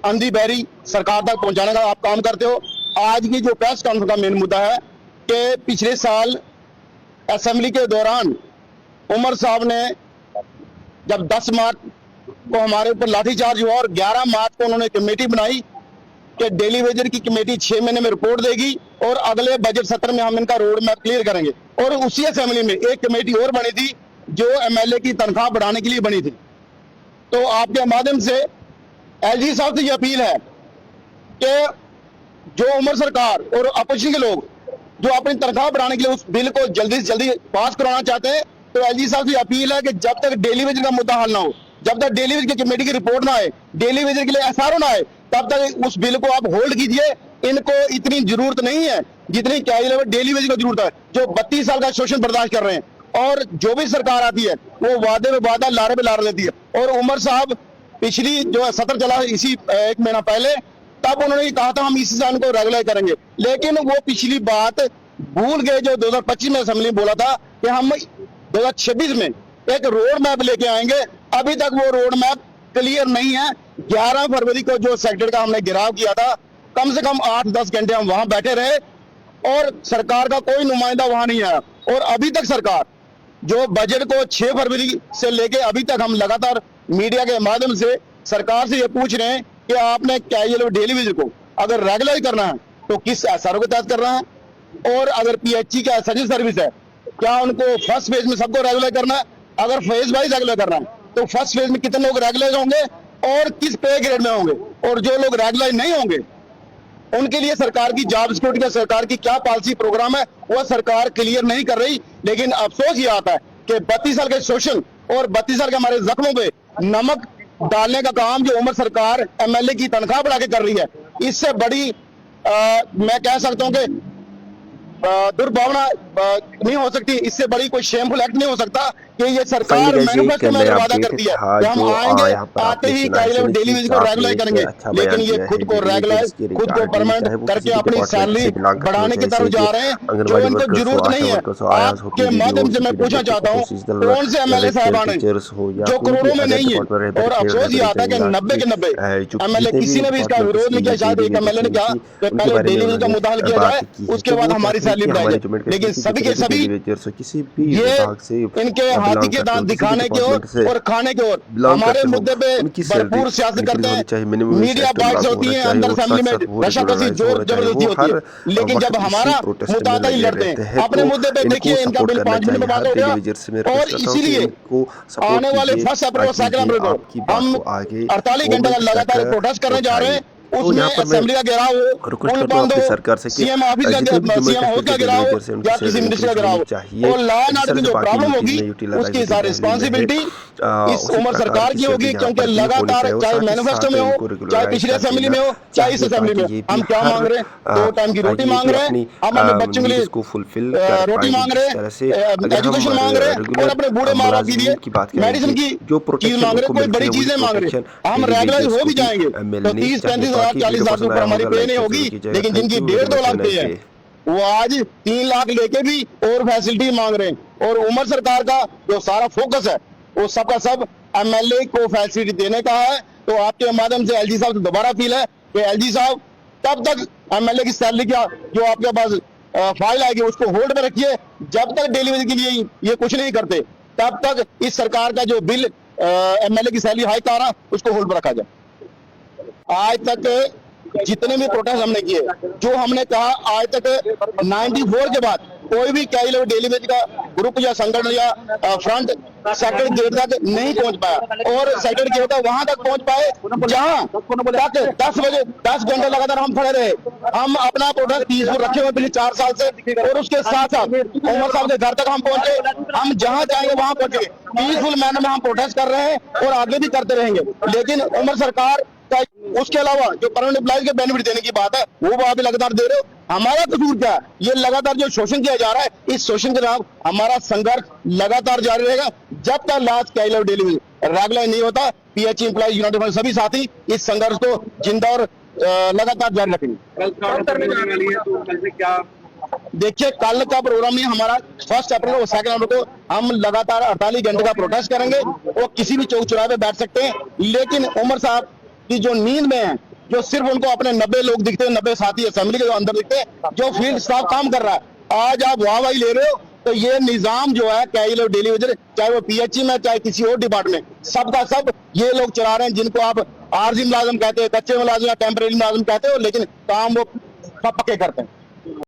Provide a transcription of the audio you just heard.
अंधी बहरी सरकार तक पहुंचाने का आप काम करते हो। आज की जो प्रेस कॉन्फ्रेंस का मेन मुद्दा है कि पिछले साल असेंबली के दौरान उमर साहब ने जब 10 मार्च को हमारे ऊपर लाठीचार्ज हुआ और 11 मार्च को उन्होंने कमेटी बनाई कि डेली वेजर की कमेटी 6 महीने में रिपोर्ट देगी और अगले बजट सत्र में हम इनका रोड मैप क्लियर करेंगे। और उसी असेंबली में एक कमेटी और बनी थी जो एमएलए की तनख्वाह बढ़ाने के लिए बनी थी। तो आपके माध्यम से एलजी साहब से ये अपील है कि जो उमर सरकार और अपोजिशन के लोग जो अपनी तनख्वाह बढ़ाने के लिए उस बिल को जल्दी से जल्दी पास कराना चाहते हैं, तो एलजी साहब से अपील है कि जब तक डेली वेजर का मुद्दा हल ना हो, जब तक डेली वेजर की कमेटी की रिपोर्ट ना आए, डेली वेजर के लिए एसआरओ ना आए, तब तक उस बिल को आप होल्ड कीजिए। इनको इतनी जरूरत नहीं है जितनी डेली वेजर की जरूरत है, जो 32 साल का शोषण बर्दाश्त कर रहे हैं। और जो भी सरकार आती है वो वादे में वादा, लारे पे लारा देती है। और उमर साहब पिछली जो सत्र चला इसी 1 महीना पहले, तब उन्होंने कहा था हम इसी साल को रेगुलर करेंगे, लेकिन वो पिछली बात भूल गए जो 2025 में असेंबली में बोला था कि हम 2026 में एक रोड मैप लेके आएंगे। अभी तक वो रोड मैप क्लियर नहीं है। 11 फरवरी को जो सेक्टर का हमने घेराव किया था, कम से कम 8-10 घंटे हम वहां बैठे रहे और सरकार का कोई नुमाइंदा वहां नहीं आया। और अभी तक सरकार जो बजट को 6 फरवरी से लेके अभी तक हम लगातार मीडिया के माध्यम से सरकार से ये पूछ रहे हैं कि आपने कैजुअल डेली वेजर को अगर रेगुलर करना है तो किस एसआरओ के तहत करना है, और अगर पीएचई का एसेंशियल सर्विस है क्या उनको फर्स्ट फेज में सबको रेगुलर करना है। अगर फेज वाइज रेगुलर करना है तो फर्स्ट फेज में कितने लोग रेगुलर होंगे और किस पे ग्रेड में होंगे, और जो लोग रेगुलर नहीं होंगे उनके लिए सरकार की जॉब सिक्योरिटी का सरकार की क्या पॉलिसी प्रोग्राम है वो सरकार क्लियर नहीं कर रही। लेकिन अफसोस ये आता है कि 32 साल के शोषण और 32 साल के हमारे जख्मों पे नमक डालने का काम जो उमर सरकार एमएलए की तनख्वाह बढ़ा के कर रही है, इससे बड़ी मैं कह सकता हूं कि दुर्भावना नहीं हो सकती, इससे बड़ी कोई शेमफुल एक्ट नहीं हो सकता कि ये सरकार मैनिफेस्टो में वादा करती है कि हम आएंगे, आते ही डेली वेज को रेगुलर करेंगे, लेकिन ये खुद को रेगुलर, खुद को परमानेंट करके अपनी सैलरी बढ़ाने की तरफ जा रहे हैं जो इनको जरूरत नहीं है। आपके माध्यम से मैं पूछना चाहता हूँ कौन से एमएलए साहबान हैं जो करोड़ों में नहीं है, और अफसोस ये आता है कि 90 के 90 एमएलए किसी ने भी इसका विरोध नहीं किया। शायद एक एमएलए ने कहा कि पहले डेली वेज का मुद्दा हल किया जाए, उसके बाद हमारी सैलरी बढ़ाई जाए, लेकिन सभी के सभी ये इनके हाथी के दांत दिखाने की ओर और खाने की ओर हमारे मुद्दे पे भरपूर सियासत करते हैं। मीडिया बाइट्स होती हैं, अंदर असेंबली में रशाकसी जोर जबरदस्ती होती है, लेकिन जब हमारा मुद्दा आता ही लड़ते हैं अपने मुद्दे पे। देखिए इनका बिल 5 मिनट में पास हो गया, और इसीलिए आने वाले 1 अप्रैल और 2 अप्रैल को हम 48 घंटे का लगातार प्रोटेस्ट करने जा रहे हैं। उसमें असेंबली का घेराव हो, पुल बंद हो, सीएम ऑफिस का सीएम हाउस का घेराव हो या किसी मिनिस्टर का घेराव हो, और लॉ एंड ऑर्डर की जो प्रॉब्लम होगी उसकी सारी रिस्पॉन्सिबिलिटी इस उमर सरकार की होगी, क्योंकि लगातार चाहे मैनिफेस्टो में हो, चाहे पिछले असेंबली में हो, चाहे इस असेंबली में, हम क्या मांग रहे हैं? 2 टाइम की रोटी मांग रहे हैं, हम अपने बच्चों के लिए रोटी मांग रहे हैं, एजुकेशन मांग रहे हैं, और अपने बूढ़े माँ बाप के लिए मेडिसिन की चीज मांग रहे हैं, कोई बड़ी चीजें मांग रहे हैं। हम रेगुलर हो भी जाएंगे तो 30-35 40,000 से ऊपर हमारी पे नहीं होगी, लेकिन जिनकी 1.5-2 लाख पे है वो आज 3 लाख लेके भी और फैसिलिटी मांग रहे हैं। और उमर सरकार का जो सारा फोकस है वो सबका सब एमएलए को फैसिलिटी देने का है। तो आपके माध्यम से एलजी साहब से दोबारा अपील है कि एलजी साहब तब तक एमएलए की सैलरी का जो आपके पास फाइल आएगी उसको होल्ड में रखिए। जब तक डेलीवरी के लिए ये कुछ नहीं करते तब तक इस सरकार का जो बिल एमएलए की सैलरी हाइक आ रहा उसको होल्ड पर रखा जाए। आज तक जितने भी प्रोटेस्ट हमने किए, जो हमने कहा, आज तक 94 के बाद कोई भी कैजुअल डेली वेज का ग्रुप या संगठन या फ्रंट सेक्टर गेट तक नहीं पहुंच पाया, और सेक्टर गेट वहां तक पहुंच पाए जहां तक 10 बजे 10 घंटे लगातार हम खड़े रहे। हम अपना प्रोटेस्ट पीसफुल रखे हुए पिछले 4 साल से, और उसके साथ साथ उमर साहब के घर तक हम पहुंचे। हम जहां चाहेंगे वहां पहुंचे, पीसफुल मैनर में हम प्रोटेस्ट कर रहे हैं और आगे भी करते रहेंगे। लेकिन उमर सरकार उसके अलावा जो परमानेंट एम्प्लॉइज के बेनिफिट देने की बात है वो आप लगातार दे रहे हो। हमारा कसूर क्या है? ये लगातार जो शोषण किया जा रहा है, इस शोषण के खिलाफ हमारा संघर्ष लगातार जारी रहेगा जब तक लास्ट कैजुअल डेली रेगुलर नहीं होता। पीएचई एम्प्लॉइज यूनाइटेड सभी साथी इस संघर्ष को जिंदा और लगातार जारी रखेंगे। देखिए कल का प्रोग्राम नहीं, हमारा 1 अप्रैल और 2 अप्रैल को हम लगातार 48 घंटे का प्रोटेस्ट करेंगे। वो किसी भी चौक चौराहे पे बैठ सकते हैं, लेकिन उमर साहब कि जो नींद में है, जो सिर्फ उनको अपने 90 लोग दिखते हैं, 90 साथी असेंबली के जो अंदर दिखते हैं, जो फील्ड स्टाफ काम कर रहा है। आज आप वाहवाही ले रहे हो, तो ये निजाम जो है क्या ये लोग डेली वेजर, चाहे वो पीएचई में, चाहे किसी और डिपार्टमेंट, सबका सब ये लोग चला रहे हैं, जिनको आप आरजी मुलाजिम कहते हैं, कच्चे मुलाजिम या टेम्परेरी मुलाजिम कहते हो, लेकिन काम वो पक्के करते हैं।